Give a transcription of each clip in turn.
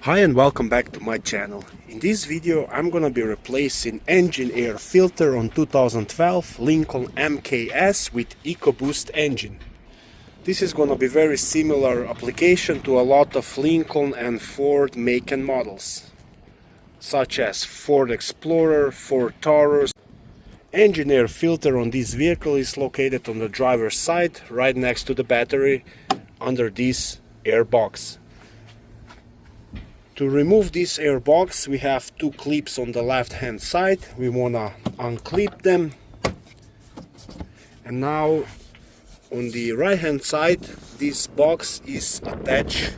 Hi and welcome back to my channel. In this video I'm gonna be replacing engine air filter on 2012 Lincoln MKS with EcoBoost engine. This is gonna be very similar application to a lot of Lincoln and Ford make and models, such as Ford Explorer, Ford Taurus. Engine air filter on this vehicle is located on the driver's side, right next to the battery, under this air box. To remove this air box, we have two clips on the left hand side. We wanna unclip them. And now on the right hand side, this box is attached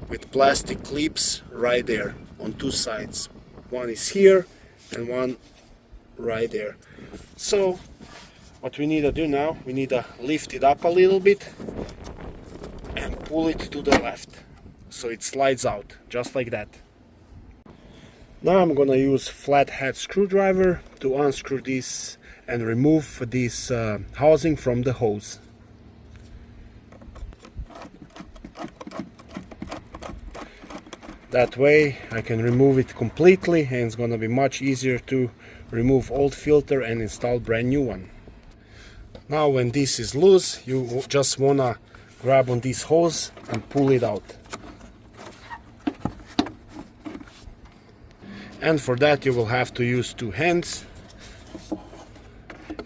with plastic clips right there on two sides. One is here and one right there. So what we need to do now, we need to lift it up a little bit and pull it to the left, so it slides out, just like that. Now I'm gonna use flathead screwdriver to unscrew this and remove this housing from the hose. That way I can remove it completely, and it's gonna be much easier to remove old filter and install brand new one. Now when this is loose, you just wanna grab on this hose and pull it out. And for that you will have to use two hands.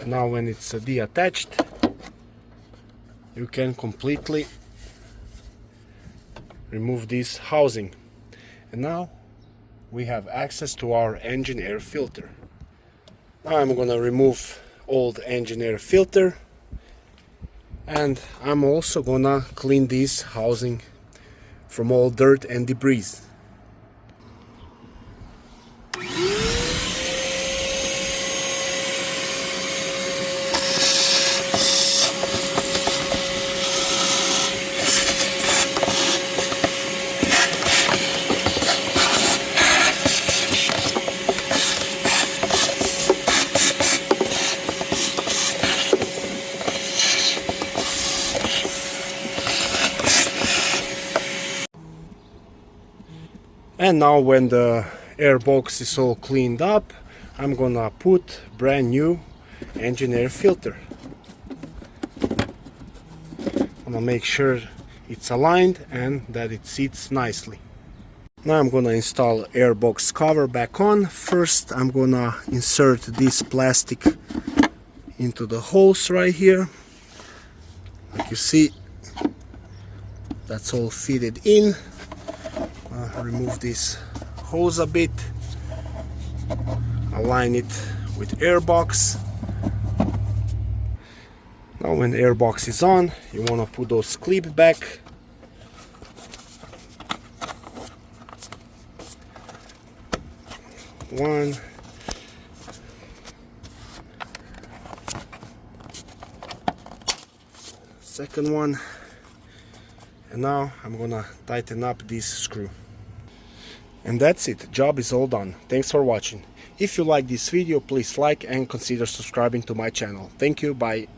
Now when it's detached, you can completely remove this housing. And now we have access to our engine air filter. Now I'm gonna remove old engine air filter, and I'm also gonna clean this housing from all dirt and debris. And now when the air box is all cleaned up, I'm gonna put brand new engine air filter. I'm gonna make sure it's aligned and that it sits nicely. Now I'm gonna install air box cover back on. First I'm gonna insert this plastic into the holes right here. Like you see, that's all fitted in. Remove this hose a bit, align it with air box. Now when the air box is on, you want to put those clips back. One, second one, and now I'm gonna tighten up this screw. And that's it, job is all done. Thanks for watching. If you like this video, please like and consider subscribing to my channel. Thank you, bye.